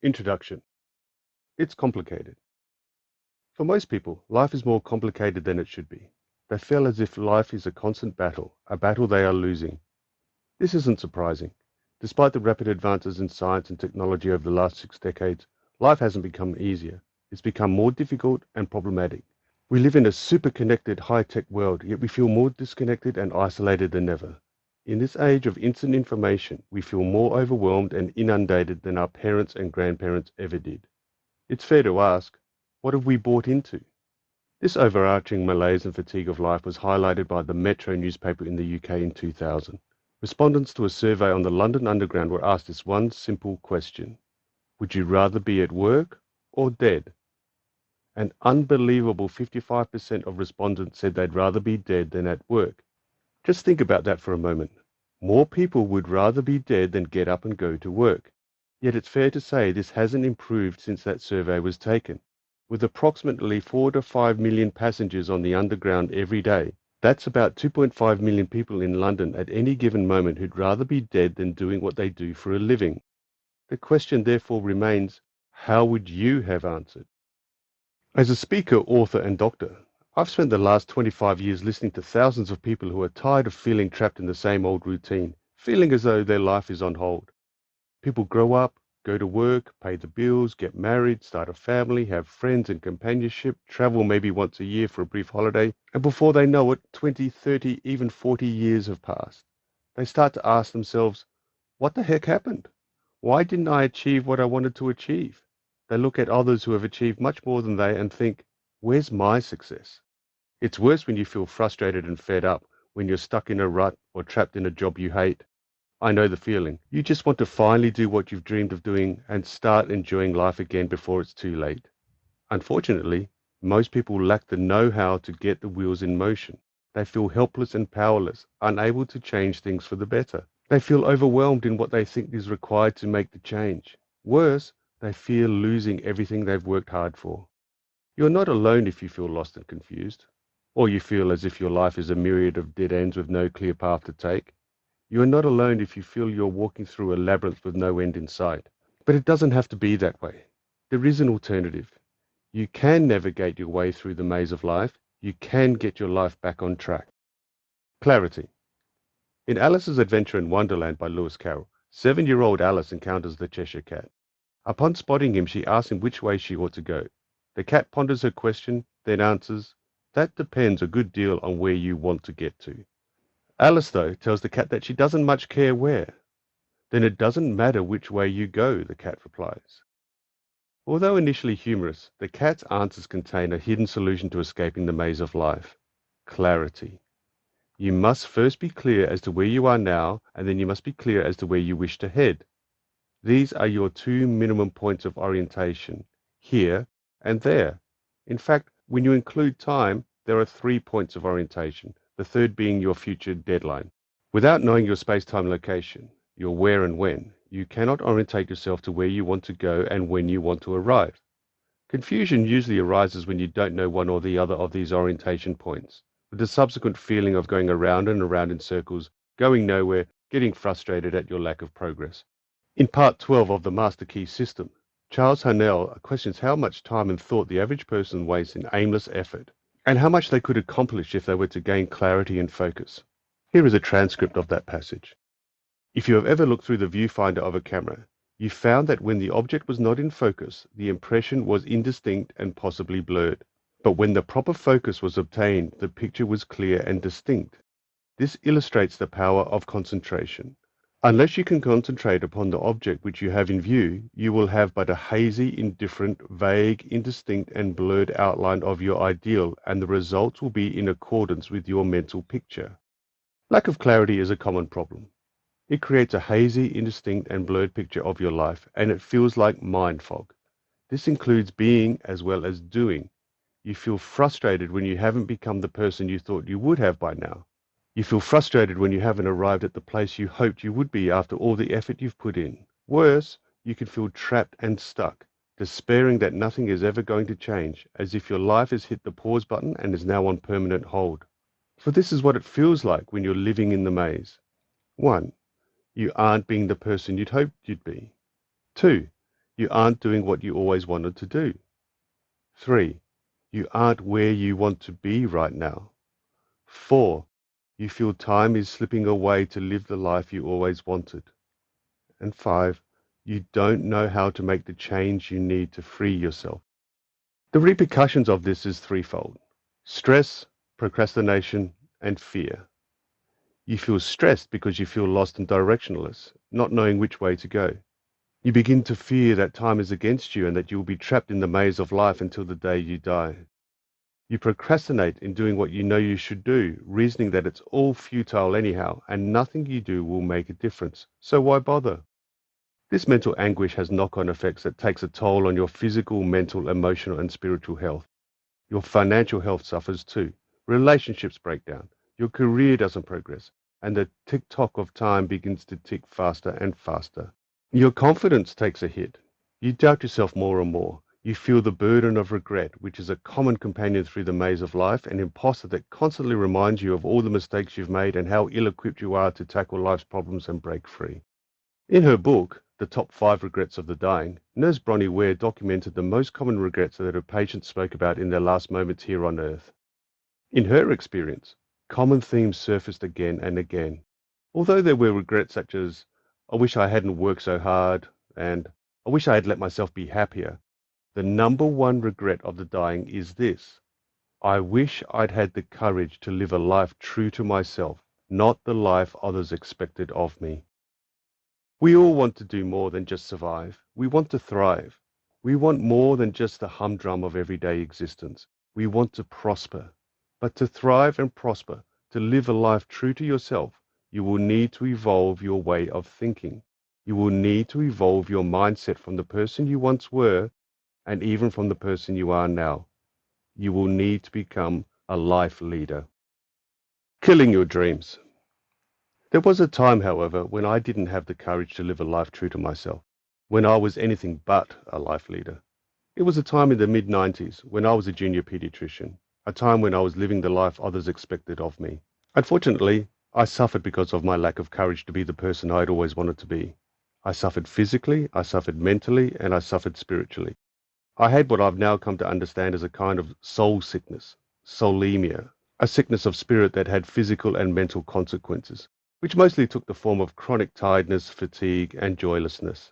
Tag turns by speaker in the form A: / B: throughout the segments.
A: Introduction. It's complicated. For most people, life is more complicated than it should be. They feel as if life is a constant battle, a battle they are losing. This isn't surprising. Despite the rapid advances in science and technology over the last 6 decades, life hasn't become easier. It's become more difficult and problematic. We live in a super-connected, high-tech world, yet we feel more disconnected and isolated than ever. In this age of instant information, we feel more overwhelmed and inundated than our parents and grandparents ever did. It's fair to ask, what have we bought into? This overarching malaise and fatigue of life was highlighted by the Metro newspaper in the UK in 2000. Respondents to a survey on the London Underground were asked this one simple question: would you rather be at work or dead? An unbelievable 55% of respondents said they'd rather be dead than at work. Just think about that for a moment. More people would rather be dead than get up and go to work. Yet it's fair to say this hasn't improved since that survey was taken. With approximately 4 to 5 million passengers on the Underground every day, that's about 2.5 million people in London at any given moment who'd rather be dead than doing what they do for a living. The question therefore remains, how would you have answered? As a speaker, author and doctor, I've spent the last 25 years listening to thousands of people who are tired of feeling trapped in the same old routine, feeling as though their life is on hold. People grow up, go to work, pay the bills, get married, start a family, have friends and companionship, travel maybe once a year for a brief holiday, and before they know it, 20, 30, even 40 years have passed. They start to ask themselves, what the heck happened? Why didn't I achieve what I wanted to achieve? They look at others who have achieved much more than they and think, where's my success? It's worse when you feel frustrated and fed up, when you're stuck in a rut or trapped in a job you hate. I know the feeling. You just want to finally do what you've dreamed of doing and start enjoying life again before it's too late. Unfortunately, most people lack the know-how to get the wheels in motion. They feel helpless and powerless, unable to change things for the better. They feel overwhelmed in what they think is required to make the change. Worse, they fear losing everything they've worked hard for. You're not alone if you feel lost and confused, or you feel as if your life is a myriad of dead ends with no clear path to take. You are not alone if you feel you're walking through a labyrinth with no end in sight. But it doesn't have to be that way. There is an alternative. You can navigate your way through the maze of life. You can get your life back on track. Clarity. In Alice's Adventure in Wonderland by Lewis Carroll, 7-year-old Alice encounters the Cheshire Cat. Upon spotting him, she asks him which way she ought to go. The cat ponders her question, then answers, "That depends a good deal on where you want to get to." Alice, though, tells the cat that she doesn't much care where. "Then it doesn't matter which way you go," the cat replies. Although initially humorous, the cat's answers contain a hidden solution to escaping the maze of life: clarity. You must first be clear as to where you are now, and then you must be clear as to where you wish to head. These are your 2 minimum points of orientation, here and there. In fact, when you include time, there are 3 points of orientation, the third being your future deadline. Without knowing your space-time location, your where and when, you cannot orientate yourself to where you want to go and when you want to arrive. Confusion usually arises when you don't know one or the other of these orientation points, with the subsequent feeling of going around and around in circles, going nowhere, getting frustrated at your lack of progress. In Part 12 of the Master Key System, Charles Harnell questions how much time and thought the average person wastes in aimless effort, and how much they could accomplish if they were to gain clarity and focus. Here is a transcript of that passage. If you have ever looked through the viewfinder of a camera, you found that when the object was not in focus, the impression was indistinct and possibly blurred. But when the proper focus was obtained, the picture was clear and distinct. This illustrates the power of concentration. Unless you can concentrate upon the object which you have in view, you will have but a hazy, indifferent, vague, indistinct and blurred outline of your ideal, and the results will be in accordance with your mental picture. Lack of clarity is a common problem. It creates a hazy, indistinct and blurred picture of your life, and it feels like mind fog. This includes being as well as doing. You feel frustrated when you haven't become the person you thought you would have by now. You feel frustrated when you haven't arrived at the place you hoped you would be after all the effort you've put in. Worse, you can feel trapped and stuck, despairing that nothing is ever going to change, as if your life has hit the pause button and is now on permanent hold. For this is what it feels like when you're living in the maze. 1. You aren't being the person you'd hoped you'd be. 2. You aren't doing what you always wanted to do. 3. You aren't where you want to be right now. 4. You feel time is slipping away to live the life you always wanted. And 5. You don't know how to make the change you need to free yourself. The repercussions of this is threefold: stress, procrastination, and fear. You feel stressed because you feel lost and directionless, not knowing which way to go. You begin to fear that time is against you and that you will be trapped in the maze of life until the day you die. You procrastinate in doing what you know you should do, reasoning that it's all futile anyhow and nothing you do will make a difference, so why bother? This mental anguish has knock-on effects that takes a toll on your physical, mental, emotional, and spiritual health. Your financial health suffers too. Relationships break down. Your career doesn't progress. And the tick-tock of time begins to tick faster and faster. Your confidence takes a hit. You doubt yourself more and more. You feel the burden of regret, which is a common companion through the maze of life, an imposter that constantly reminds you of all the mistakes you've made and how ill-equipped you are to tackle life's problems and break free. In her book, The Top 5 Regrets of the Dying, Nurse Bronnie Ware documented the most common regrets that her patients spoke about in their last moments here on Earth. In her experience, common themes surfaced again and again. Although there were regrets such as, I wish I hadn't worked so hard, and I wish I had let myself be happier, the number one regret of the dying is this: I wish I'd had the courage to live a life true to myself, not the life others expected of me. We all want to do more than just survive. We want to thrive. We want more than just the humdrum of everyday existence. We want to prosper. But to thrive and prosper, to live a life true to yourself, you will need to evolve your way of thinking. You will need to evolve your mindset from the person you once were and even from the person you are now. You will need to become a life leader. Killing your dreams. There was a time, however, when I didn't have the courage to live a life true to myself, when I was anything but a life leader. It was a time in the mid-90s when I was a junior pediatrician, a time when I was living the life others expected of me. Unfortunately, I suffered because of my lack of courage to be the person I'd always wanted to be. I suffered physically, I suffered mentally, and I suffered spiritually. I had what I've now come to understand as a kind of soul sickness, soulemia, a sickness of spirit that had physical and mental consequences, which mostly took the form of chronic tiredness, fatigue, and joylessness.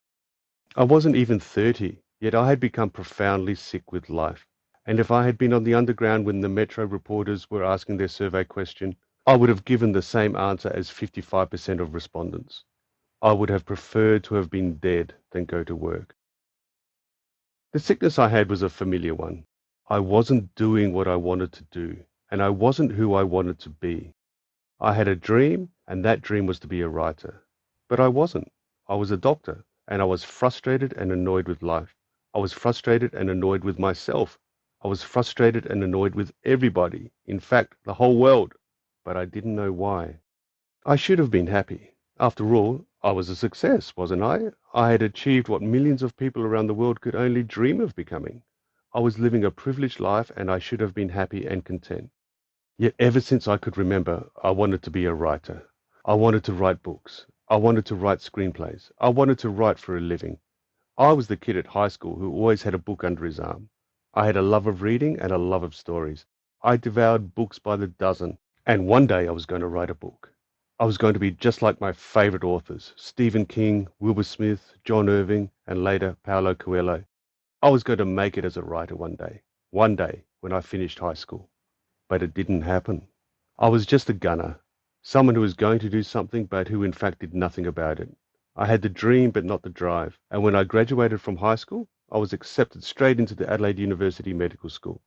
A: I wasn't even 30, yet I had become profoundly sick with life. And if I had been on the underground when the Metro reporters were asking their survey question, I would have given the same answer as 55% of respondents. I would have preferred to have been dead than go to work. The sickness I had was a familiar one. I wasn't doing what I wanted to do, and I wasn't who I wanted to be. I had a dream, and that dream was to be a writer. But I wasn't. I was a doctor, and I was frustrated and annoyed with life. I was frustrated and annoyed with myself. I was frustrated and annoyed with everybody, in fact, the whole world. But I didn't know why. I should have been happy. After all, I was a success, wasn't I? I had achieved what millions of people around the world could only dream of becoming. I was living a privileged life, and I should have been happy and content. Yet ever since I could remember, I wanted to be a writer. I wanted to write books. I wanted to write screenplays. I wanted to write for a living. I was the kid at high school who always had a book under his arm. I had a love of reading and a love of stories. I devoured books by the dozen, and one day I was going to write a book. I was going to be just like my favorite authors, Stephen King, Wilbur Smith, John Irving, and later Paulo Coelho. I was going to make it as a writer one day when I finished high school. But it didn't happen. I was just a gunner, someone who was going to do something but who in fact did nothing about it. I had the dream but not the drive, and when I graduated from high school, I was accepted straight into the Adelaide University Medical School.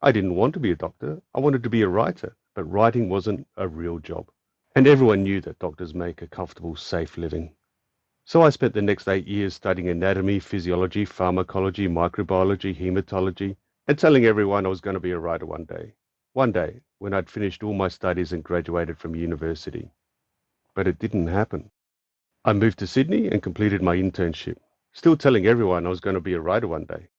A: I didn't want to be a doctor, I wanted to be a writer, but writing wasn't a real job. And everyone knew that doctors make a comfortable, safe living. So I spent the next 8 years studying anatomy, physiology, pharmacology, microbiology, hematology, and telling everyone I was going to be a writer one day. One day, when I'd finished all my studies and graduated from university. But it didn't happen. I moved to Sydney and completed my internship, still telling everyone I was going to be a writer one day.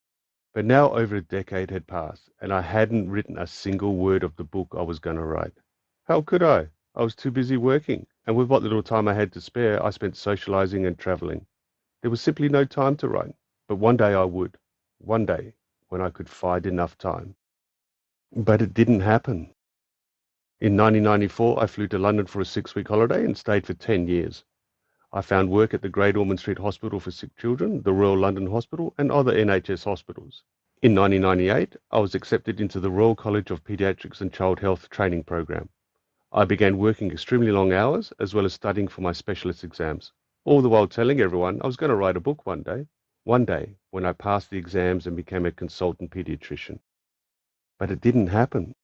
A: But now over a decade had passed, and I hadn't written a single word of the book I was going to write. How could I? I was too busy working, and with what little time I had to spare, I spent socializing and traveling. There was simply no time to write. But one day I would. One day, when I could find enough time. But it didn't happen. In 1994, I flew to London for a 6-week holiday and stayed for 10 years. I found work at the Great Ormond Street Hospital for Sick Children, the Royal London Hospital, and other NHS hospitals. In 1998, I was accepted into the Royal College of Paediatrics and Child Health training program. I began working extremely long hours, as well as studying for my specialist exams, all the while telling everyone I was going to write a book one day when I passed the exams and became a consultant pediatrician. But it didn't happen.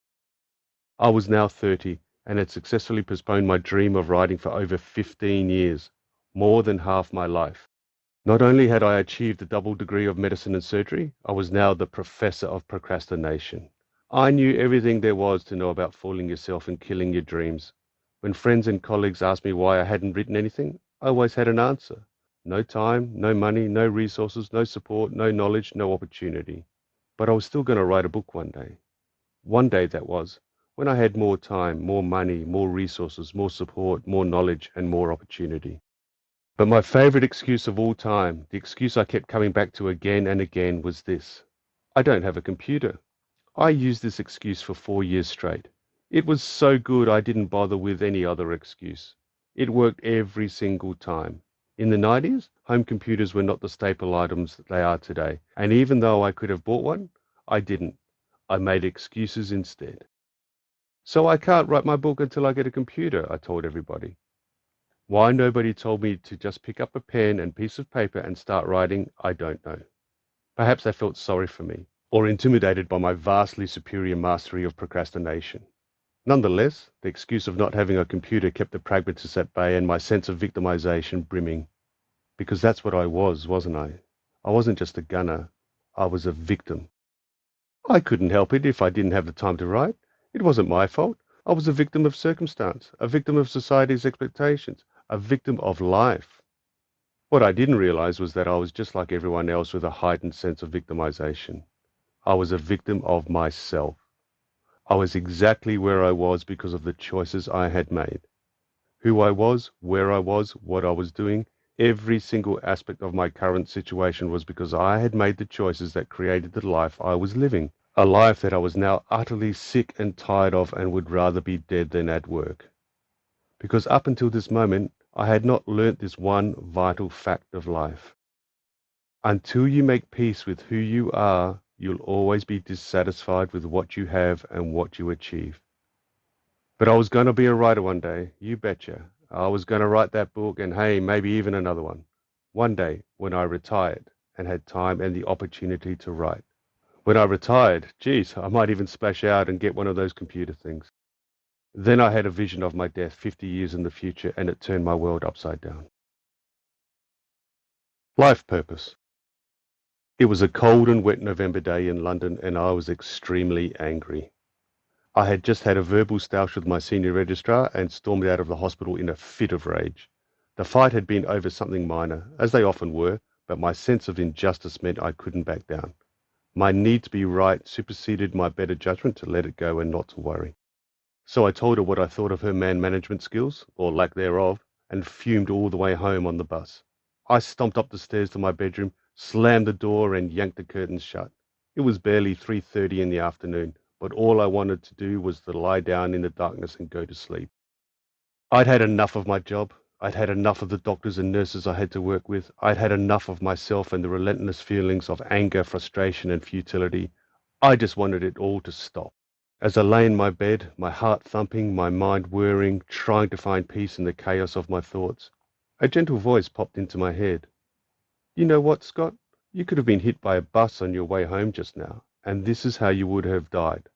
A: I was now 30 and had successfully postponed my dream of writing for over 15 years, more than half my life. Not only had I achieved a double degree of medicine and surgery, I was now the professor of procrastination. I knew everything there was to know about fooling yourself and killing your dreams. When friends and colleagues asked me why I hadn't written anything, I always had an answer. No time, no money, no resources, no support, no knowledge, no opportunity. But I was still going to write a book one day. One day that was, when I had more time, more money, more resources, more support, more knowledge, and more opportunity. But my favorite excuse of all time, the excuse I kept coming back to again and again, was this: I don't have a computer. I used this excuse for 4 years straight. It was so good I didn't bother with any other excuse. It worked every single time. In the 90s, home computers were not the staple items that they are today, and even though I could have bought one, I didn't. I made excuses instead. So I can't write my book until I get a computer, I told everybody. Why nobody told me to just pick up a pen and piece of paper and start writing, I don't know. Perhaps they felt sorry for me, or intimidated by my vastly superior mastery of procrastination. Nonetheless, the excuse of not having a computer kept the pragmatists at bay and my sense of victimization brimming. Because that's what I was, wasn't I? I wasn't just a gunner. I was a victim. I couldn't help it if I didn't have the time to write. It wasn't my fault. I was a victim of circumstance, a victim of society's expectations, a victim of life. What I didn't realize was that I was just like everyone else with a heightened sense of victimization. I was a victim of myself. I was exactly where I was because of the choices I had made. Who I was, where I was, what I was doing, every single aspect of my current situation was because I had made the choices that created the life I was living. A life that I was now utterly sick and tired of and would rather be dead than at work. Because up until this moment, I had not learnt this one vital fact of life. Until you make peace with who you are, you'll always be dissatisfied with what you have and what you achieve. But I was going to be a writer one day, you betcha. I was going to write that book and hey, maybe even another one. One day when I retired and had time and the opportunity to write. When I retired, geez, I might even splash out and get one of those computer things. Then I had a vision of my death 50 years in the future and it turned my world upside down. Life purpose. It was a cold and wet November day in London and I was extremely angry. I had just had a verbal stoush with my senior registrar and stormed out of the hospital in a fit of rage. The fight had been over something minor, as they often were, but my sense of injustice meant I couldn't back down. My need to be right superseded my better judgment to let it go and not to worry. So I told her what I thought of her man management skills, or lack thereof, and fumed all the way home on the bus. I stomped up the stairs to my bedroom, slammed the door and yanked the curtains shut. It was barely 3:30 in the afternoon, but all I wanted to do was to lie down in the darkness and go to sleep. I'd had enough of my job. I'd had enough of the doctors and nurses I had to work with. I'd had enough of myself and the relentless feelings of anger, frustration, and futility. I just wanted it all to stop. As I lay in my bed, my heart thumping, my mind whirring, trying to find peace in the chaos of my thoughts, a gentle voice popped into my head. You know what, Scott? You could have been hit by a bus on your way home just now, and this is how you would have died,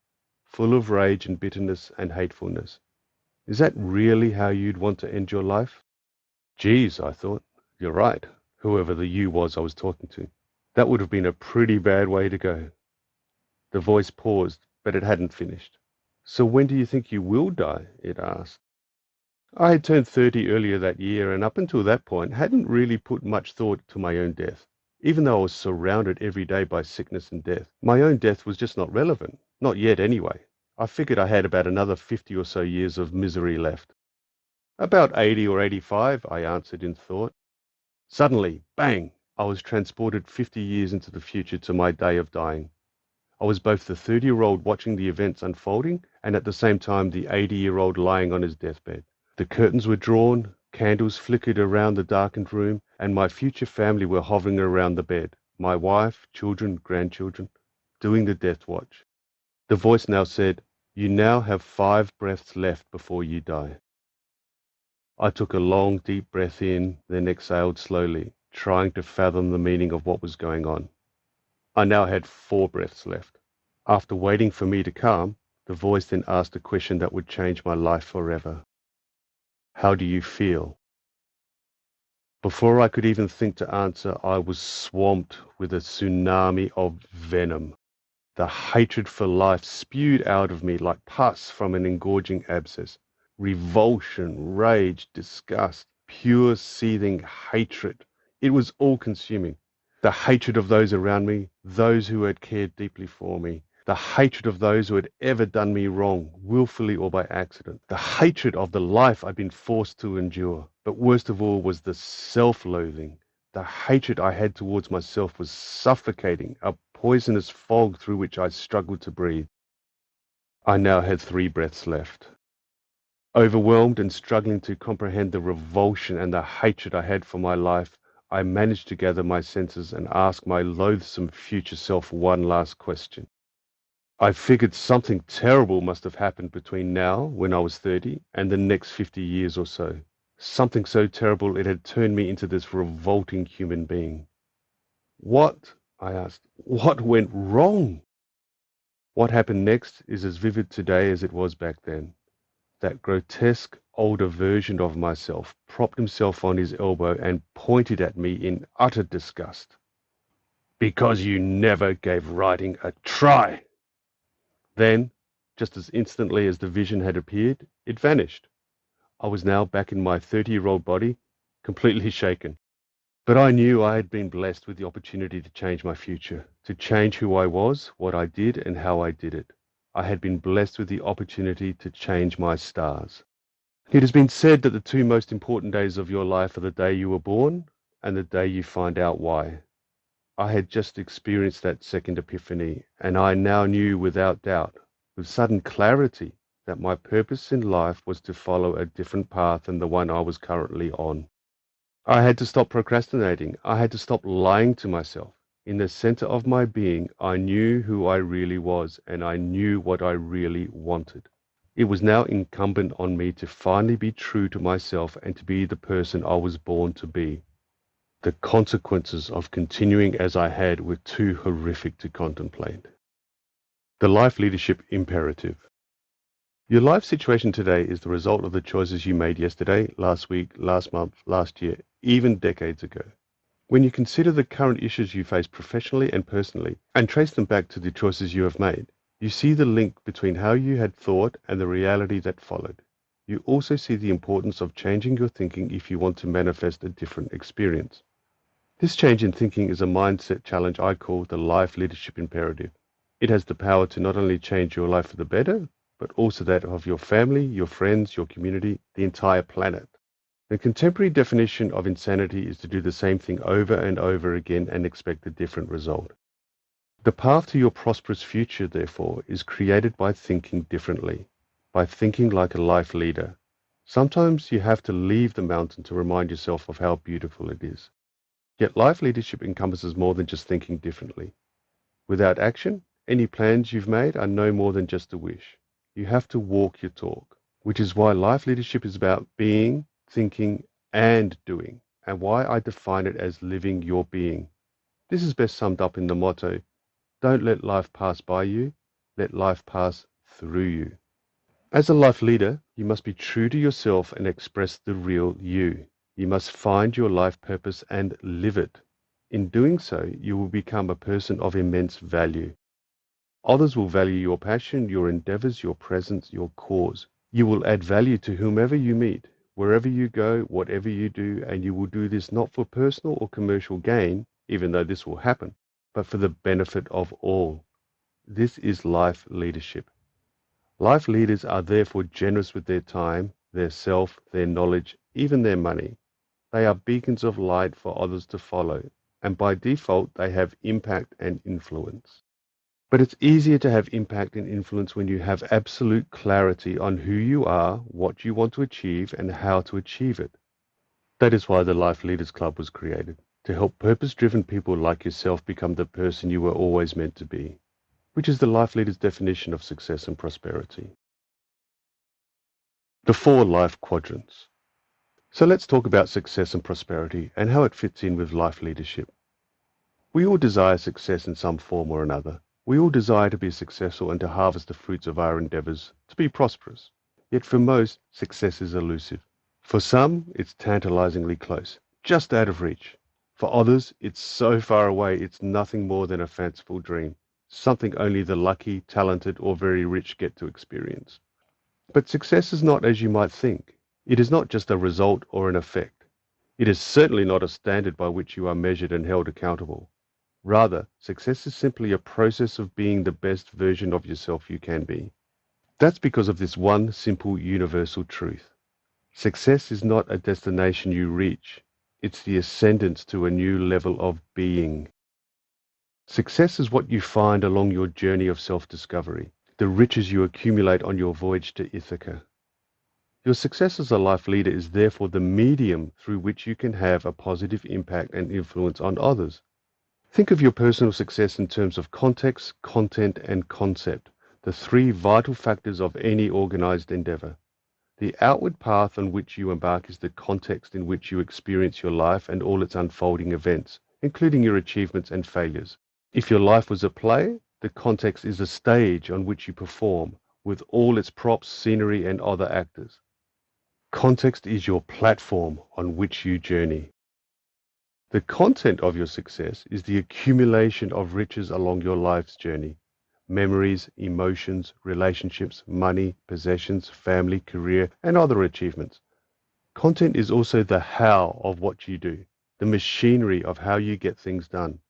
A: full of rage and bitterness and hatefulness. Is that really how you'd want to end your life? Geez, I thought, you're right, whoever the you was I was talking to. That would have been a pretty bad way to go. The voice paused, but it hadn't finished. So when do you think you will die? It asked. I had turned 30 earlier that year, and up until that point hadn't really put much thought to my own death. Even though I was surrounded every day by sickness and death, my own death was just not relevant. Not yet, anyway. I figured I had about another 50 or so years of misery left. About 80 or 85, I answered in thought. Suddenly, bang! I was transported 50 years into the future to my day of dying. I was both the 30-year-old watching the events unfolding and at the same time the 80-year-old lying on his deathbed. The curtains were drawn, candles flickered around the darkened room, and my future family were hovering around the bed, my wife, children, grandchildren, doing the death watch. The voice now said, "You now have 5 breaths left before you die." I took a long, deep breath in, then exhaled slowly, trying to fathom the meaning of what was going on. I now had 4 breaths left. After waiting for me to calm, the voice then asked a question that would change my life forever. "How do you feel?" Before I could even think to answer, I was swamped with a tsunami of venom. The hatred for life spewed out of me like pus from an engorging abscess. Revulsion, rage, disgust, pure seething hatred. It was all-consuming. The hatred of those around me, those who had cared deeply for me. The hatred of those who had ever done me wrong, willfully or by accident. The hatred of the life I'd been forced to endure. But worst of all was the self-loathing. The hatred I had towards myself was suffocating, a poisonous fog through which I struggled to breathe. I now had 3 breaths left. Overwhelmed and struggling to comprehend the revulsion and the hatred I had for my life, I managed to gather my senses and ask my loathsome future self one last question. I figured something terrible must have happened between now, when I was 30, and the next 50 years or so. Something so terrible it had turned me into this revolting human being. What, I asked, what went wrong? What happened next is as vivid today as it was back then. That grotesque older version of myself propped himself on his elbow and pointed at me in utter disgust. "Because you never gave writing a try." Then, just as instantly as the vision had appeared, it vanished. I was now back in my 30-year-old body, completely shaken. But I knew I had been blessed with the opportunity to change my future, to change who I was, what I did, and how I did it. I had been blessed with the opportunity to change my stars. It has been said that the 2 most important days of your life are the day you were born and the day you find out why. I had just experienced that second epiphany, and I now knew without doubt, with sudden clarity, that my purpose in life was to follow a different path than the one I was currently on. I had to stop procrastinating. I had to stop lying to myself. In the center of my being, I knew who I really was, and I knew what I really wanted. It was now incumbent on me to finally be true to myself and to be the person I was born to be. The consequences of continuing as I had were too horrific to contemplate. The life leadership imperative. Your life situation today is the result of the choices you made yesterday, last week, last month, last year, even decades ago. When you consider the current issues you face professionally and personally, and trace them back to the choices you have made, you see the link between how you had thought and the reality that followed. You also see the importance of changing your thinking if you want to manifest a different experience. This change in thinking is a mindset challenge I call the life leadership imperative. It has the power to not only change your life for the better, but also that of your family, your friends, your community, the entire planet. The contemporary definition of insanity is to do the same thing over and over again and expect a different result. The path to your prosperous future, therefore, is created by thinking differently, by thinking like a life leader. Sometimes you have to leave the mountain to remind yourself of how beautiful it is. Yet life leadership encompasses more than just thinking differently. Without action, any plans you've made are no more than just a wish. You have to walk your talk, which is why life leadership is about being, thinking, and doing, and why I define it as living your being. This is best summed up in the motto, "Don't let life pass by you, let life pass through you." As a life leader, you must be true to yourself and express the real you. You must find your life purpose and live it. In doing so, you will become a person of immense value. Others will value your passion, your endeavors, your presence, your cause. You will add value to whomever you meet, wherever you go, whatever you do, and you will do this not for personal or commercial gain, even though this will happen, but for the benefit of all. This is life leadership. Life leaders are therefore generous with their time, their self, their knowledge, even their money. They are beacons of light for others to follow. and by default they have impact and influence. But it's easier to have impact and influence when you have absolute clarity on who you are, what you want to achieve, and how to achieve it. That is why the Life Leaders Club was created, to help purpose-driven people like yourself become the person you were always meant to be, which is the Life Leaders' definition of success and prosperity. The 4 life quadrants. So let's talk about success and prosperity and how it fits in with life leadership. We all desire success in some form or another. We all desire to be successful and to harvest the fruits of our endeavors, to be prosperous. Yet for most, success is elusive. For some, it's tantalizingly close, just out of reach. For others, it's so far away it's nothing more than a fanciful dream, something only the lucky, talented, or very rich get to experience. But success is not as you might think. It is not just a result or an effect. It is certainly not a standard by which you are measured and held accountable. Rather, success is simply a process of being the best version of yourself you can be. That's because of this one simple universal truth. Success is not a destination you reach. It's the ascendance to a new level of being. Success is what you find along your journey of self-discovery, the riches you accumulate on your voyage to Ithaca. Your success as a life leader is therefore the medium through which you can have a positive impact and influence on others. Think of your personal success in terms of context, content, and concept, the 3 vital factors of any organized endeavor. The outward path on which you embark is the context in which you experience your life and all its unfolding events, including your achievements and failures. If your life was a play, the context is a stage on which you perform, with all its props, scenery, and other actors. Context is your platform on which you journey. The content of your success is the accumulation of riches along your life's journey. Memories, emotions, relationships, money, possessions, family, career, and other achievements. Content is also the how of what you do, the machinery of how you get things done.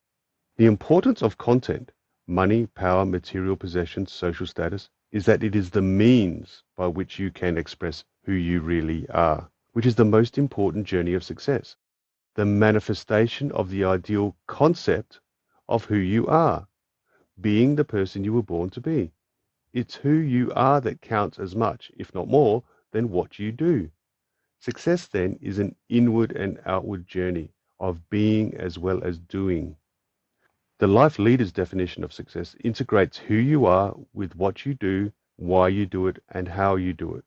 A: The importance of content, money, power, material possessions, social status, is that it is the means by which you can express who you really are, which is the most important journey of success. The manifestation of the ideal concept of who you are, being the person you were born to be. It's who you are that counts as much, if not more, than what you do. Success then is an inward and outward journey of being as well as doing. The life leader's definition of success integrates who you are with what you do, why you do it, and how you do it.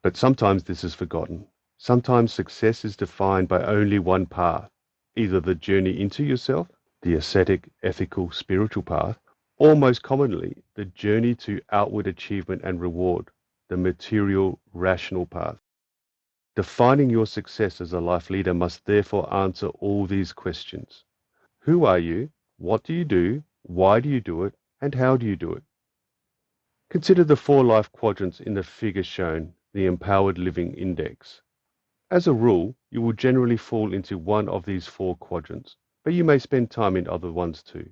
A: But sometimes this is forgotten. Sometimes success is defined by only one path, either the journey into yourself, the ascetic, ethical, spiritual path, or most commonly, the journey to outward achievement and reward, the material, rational path. Defining your success as a life leader must therefore answer all these questions. Who are you? What do you do? Why do you do it? And how do you do it? Consider the 4 life quadrants in the figure shown, the Empowered Living Index. As a rule, you will generally fall into one of these 4 quadrants, but you may spend time in other ones too.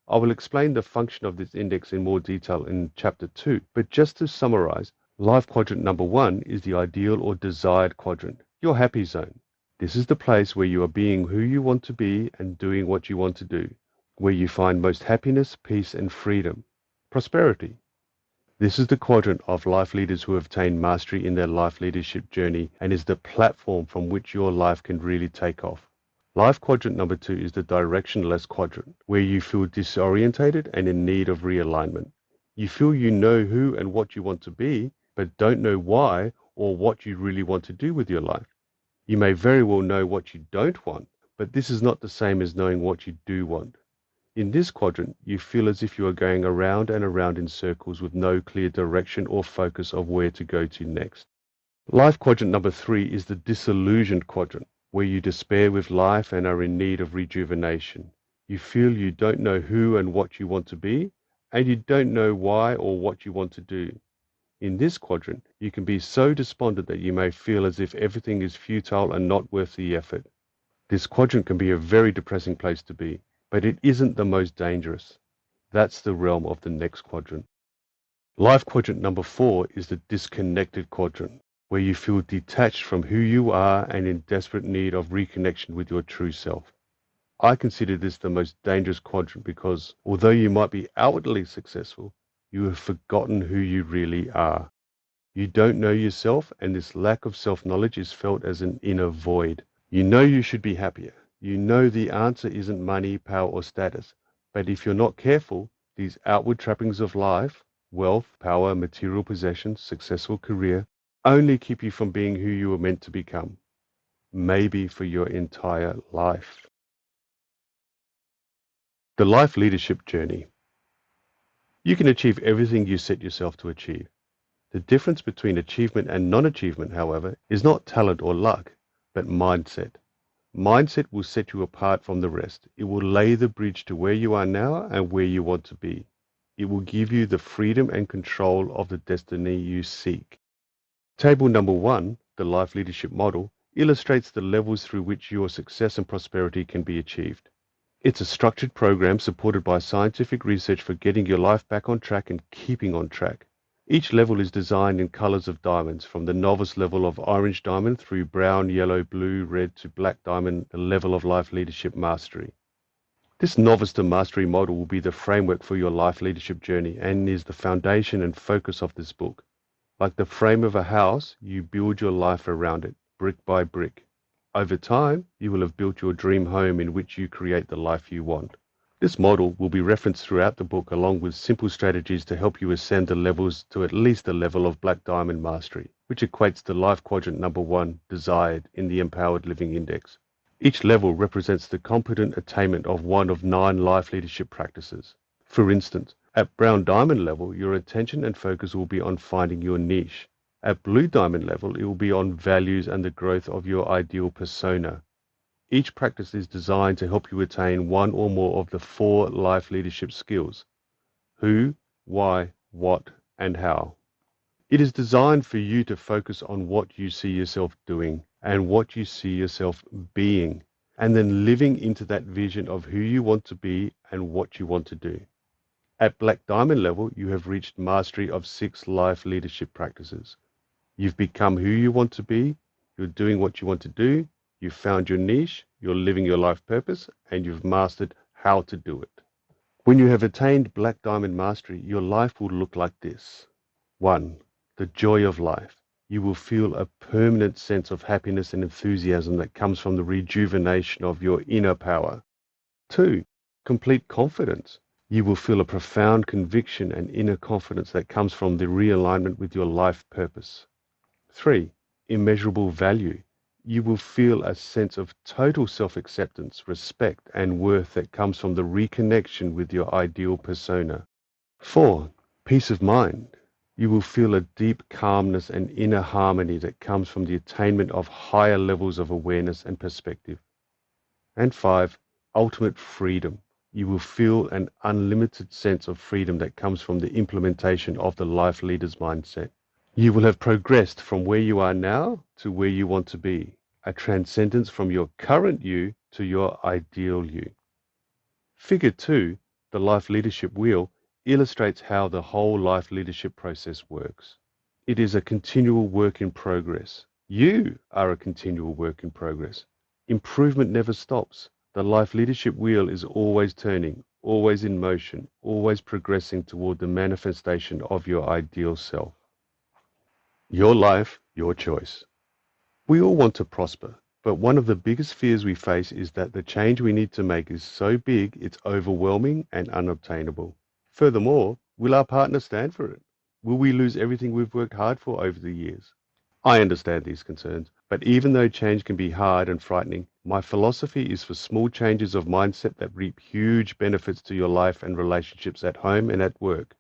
A: I will explain the function of this index in more detail in Chapter 2, but just to summarize, life quadrant number 1 is the ideal or desired quadrant, your happy zone. This is the place where you are being who you want to be and doing what you want to do, where you find most happiness, peace, and freedom. Prosperity. This is the quadrant of life leaders who have attained mastery in their life leadership journey and is the platform from which your life can really take off. Life quadrant number 2 is the directionless quadrant, where you feel disorientated and in need of realignment. You feel you know who and what you want to be, but don't know why or what you really want to do with your life. You may very well know what you don't want, but this is not the same as knowing what you do want. In this quadrant, you feel as if you are going around and around in circles with no clear direction or focus of where to go to next. Life quadrant number 3 is the disillusioned quadrant, where you despair with life and are in need of rejuvenation. You feel you don't know who and what you want to be, and you don't know why or what you want to do. In this quadrant, you can be so despondent that you may feel as if everything is futile and not worth the effort. This quadrant can be a very depressing place to be, but it isn't the most dangerous. That's the realm of the next quadrant. Life quadrant number 4 is the disconnected quadrant, where you feel detached from who you are and in desperate need of reconnection with your true self. I consider this the most dangerous quadrant because although you might be outwardly successful, you have forgotten who you really are. You don't know yourself, and this lack of self-knowledge is felt as an inner void. You know you should be happier. You know the answer isn't money, power, or status. But if you're not careful, these outward trappings of life, wealth, power, material possessions, successful career, only keep you from being who you were meant to become, maybe for your entire life. The life leadership journey. You can achieve everything you set yourself to achieve. The difference between achievement and non-achievement, however, is not talent or luck, but mindset. Mindset will set you apart from the rest. It will lay the bridge to where you are now and where you want to be. It will give you the freedom and control of the destiny you seek. Table number 1, the life leadership model, illustrates the levels through which your success and prosperity can be achieved. It's a structured program supported by scientific research for getting your life back on track and keeping on track. Each level is designed in colors of diamonds, from the novice level of orange diamond through brown, yellow, blue, red to black diamond, the level of life leadership mastery. This novice to mastery model will be the framework for your life leadership journey and is the foundation and focus of this book. Like the frame of a house, you build your life around it, brick by brick. Over time, you will have built your dream home in which you create the life you want. This model will be referenced throughout the book along with simple strategies to help you ascend the levels to at least the level of Black Diamond Mastery, which equates to life quadrant number 1, desired, in the Empowered Living Index. Each level represents the competent attainment of one of 9 life leadership practices. For instance, at Brown Diamond level, your attention and focus will be on finding your niche. At Blue Diamond level, it will be on values and the growth of your ideal persona. Each practice is designed to help you attain one or more of the 4 life leadership skills: who, why, what, and how. It is designed for you to focus on what you see yourself doing and what you see yourself being, and then living into that vision of who you want to be and what you want to do. At Black Diamond level, you have reached mastery of 6 life leadership practices. You've become who you want to be, you're doing what you want to do, you've found your niche, you're living your life purpose, and you've mastered how to do it. When you have attained Black Diamond Mastery, your life will look like this. 1. The joy of life. You will feel a permanent sense of happiness and enthusiasm that comes from the rejuvenation of your inner power. 2. Complete confidence. You will feel a profound conviction and inner confidence that comes from the realignment with your life purpose. 3. Immeasurable value. You will feel a sense of total self-acceptance, respect, and worth that comes from the reconnection with your ideal persona. 4. Peace of mind. You will feel a deep calmness and inner harmony that comes from the attainment of higher levels of awareness and perspective. And 5. Ultimate freedom. You will feel an unlimited sense of freedom that comes from the implementation of the life leader's mindset. You will have progressed from where you are now to where you want to be, a transcendence from your current you to your ideal you. Figure 2, the life leadership wheel, illustrates how the whole life leadership process works. It is a continual work in progress. You are a continual work in progress. Improvement never stops. The life leadership wheel is always turning, always in motion, always progressing toward the manifestation of your ideal self. Your life, your choice. We all want to prosper, but one of the biggest fears we face is that the change we need to make is so big it's overwhelming and unobtainable. Furthermore, will our partner stand for it? Will we lose everything we've worked hard for over the years? I understand these concerns, but even though change can be hard and frightening, my philosophy is for small changes of mindset that reap huge benefits to your life and relationships at home and at work.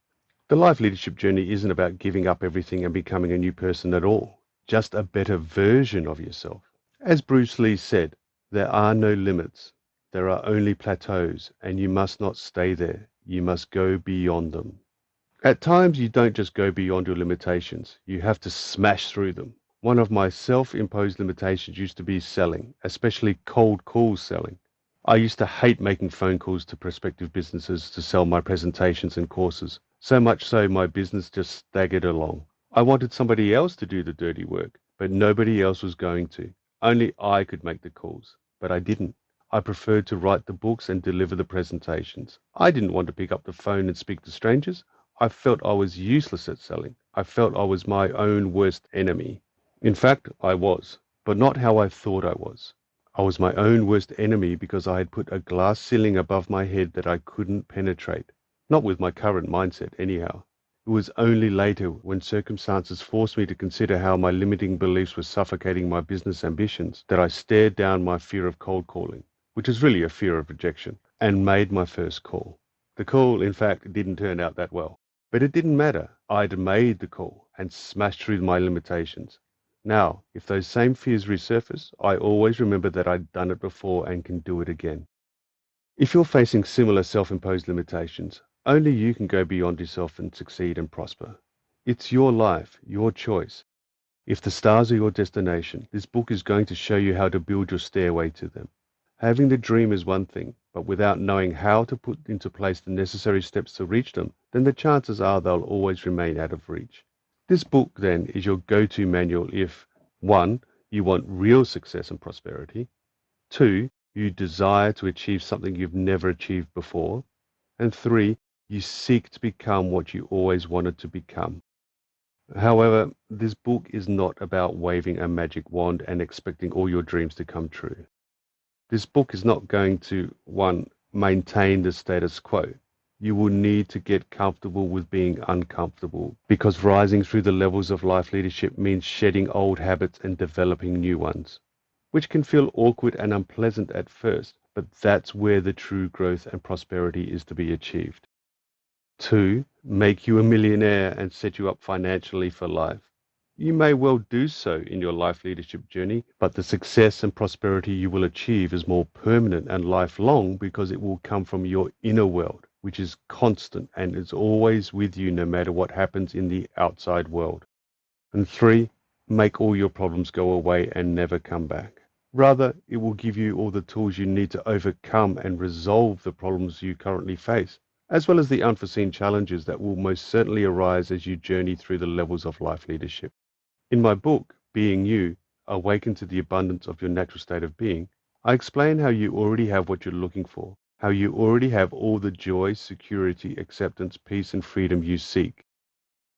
A: The life leadership journey isn't about giving up everything and becoming a new person at all, just a better version of yourself. As Bruce Lee said, there are no limits, there are only plateaus, and you must not stay there, you must go beyond them. At times you don't just go beyond your limitations, you have to smash through them. One of my self-imposed limitations used to be selling, especially cold call selling. I used to hate making phone calls to prospective businesses to sell my presentations and courses. So much so my business just staggered along. I wanted somebody else to do the dirty work, but nobody else was going to. Only I could make the calls, but I didn't. I preferred to write the books and deliver the presentations. I didn't want to pick up the phone and speak to strangers. I felt I was useless at selling. I felt I was my own worst enemy. In fact, I was, but not how I thought I was. I was my own worst enemy because I had put a glass ceiling above my head that I couldn't penetrate. Not with my current mindset, anyhow. It was only later, when circumstances forced me to consider how my limiting beliefs were suffocating my business ambitions, that I stared down my fear of cold calling, which is really a fear of rejection, and made my first call. The call, in fact, didn't turn out that well. But it didn't matter. I'd made the call and smashed through my limitations. Now, if those same fears resurface, I always remember that I'd done it before and can do it again. If you're facing similar self-imposed limitations, only you can go beyond yourself and succeed and prosper. It's your life, your choice. If the stars are your destination, this book is going to show you how to build your stairway to them. Having the dream is one thing, but without knowing how to put into place the necessary steps to reach them, then the chances are they'll always remain out of reach. This book, then, is your go-to manual if 1. You want real success and prosperity, 2. You desire to achieve something you've never achieved before, and 3. You seek to become what you always wanted to become. However, this book is not about waving a magic wand and expecting all your dreams to come true. This book is not going to, 1. Maintain the status quo. You will need to get comfortable with being uncomfortable, because rising through the levels of life leadership means shedding old habits and developing new ones, which can feel awkward and unpleasant at first, but that's where the true growth and prosperity is to be achieved. 2. Make you a millionaire and set you up financially for life. You may well do so in your life leadership journey, but the success and prosperity you will achieve is more permanent and lifelong because it will come from your inner world, which is constant and is always with you no matter what happens in the outside world. And 3. Make all your problems go away and never come back. Rather, it will give you all the tools you need to overcome and resolve the problems you currently face, as well as the unforeseen challenges that will most certainly arise as you journey through the levels of life leadership. In my book, Being You, Awaken to the Abundance of Your Natural State of Being, I explain how you already have what you're looking for, how you already have all the joy, security, acceptance, peace, and freedom you seek.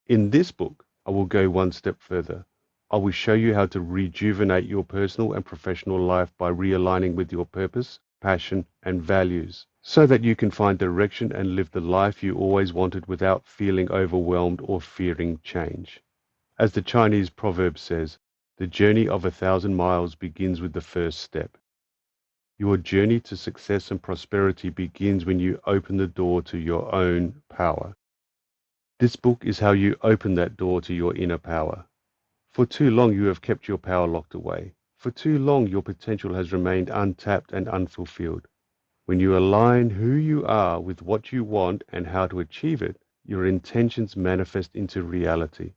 A: In this book, I will go one step further. I will show you how to rejuvenate your personal and professional life by realigning with your purpose, passion, and values, so that you can find direction and live the life you always wanted without feeling overwhelmed or fearing change. As the Chinese proverb says, the journey of 1,000 miles begins with the first step. Your journey to success and prosperity begins when you open the door to your own power. This book is how you open that door to your inner power. For too long you have kept your power locked away. For too long your potential has remained untapped and unfulfilled. When you align who you are with what you want and how to achieve it, your intentions manifest into reality.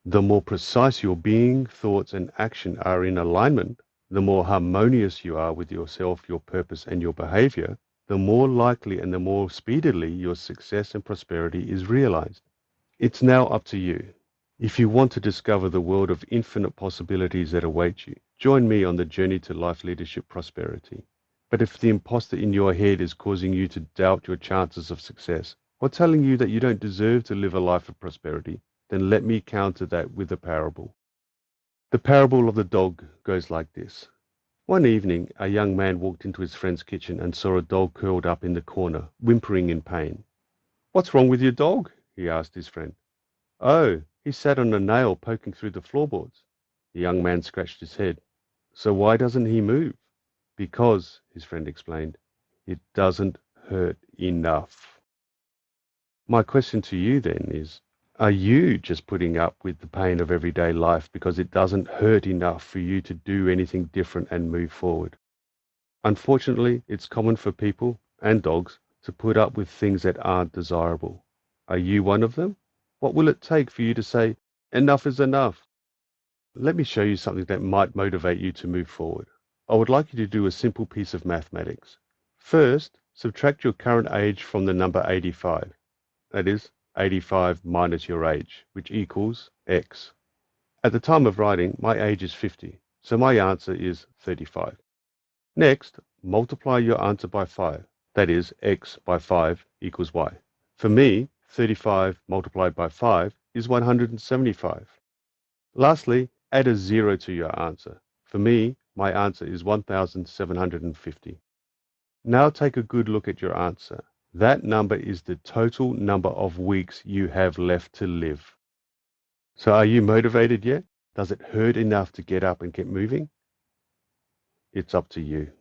A: The more precise your being, thoughts, and action are in alignment, the more harmonious you are with yourself, your purpose, and your behavior, the more likely and the more speedily your success and prosperity is realized. It's now up to you. If you want to discover the world of infinite possibilities that await you, join me on the journey to life leadership prosperity. But if the imposter in your head is causing you to doubt your chances of success, or telling you that you don't deserve to live a life of prosperity, then let me counter that with a parable. The parable of the dog goes like this. One evening, a young man walked into his friend's kitchen and saw a dog curled up in the corner, whimpering in pain. "What's wrong with your dog?" he asked his friend. "Oh, he sat on a nail poking through the floorboards." The young man scratched his head. "So why doesn't he move?" "Because," his friend explained, "it doesn't hurt enough." My question to you then is, are you just putting up with the pain of everyday life because it doesn't hurt enough for you to do anything different and move forward? Unfortunately, it's common for people and dogs to put up with things that aren't desirable. Are you one of them? What will it take for you to say, enough is enough? Let me show you something that might motivate you to move forward. I would like you to do a simple piece of mathematics. First, subtract your current age from the number 85. That is, 85 minus your age, which equals X. At the time of writing, my age is 50, so my answer is 35. Next, multiply your answer by 5. That is, x by 5 equals y. For me, 35 multiplied by 5 is 175. Lastly, add a 0 to your answer. For me, my answer is 1750. Now take a good look at your answer. That number is the total number of weeks you have left to live. So are you motivated yet? Does it hurt enough to get up and get moving? It's up to you.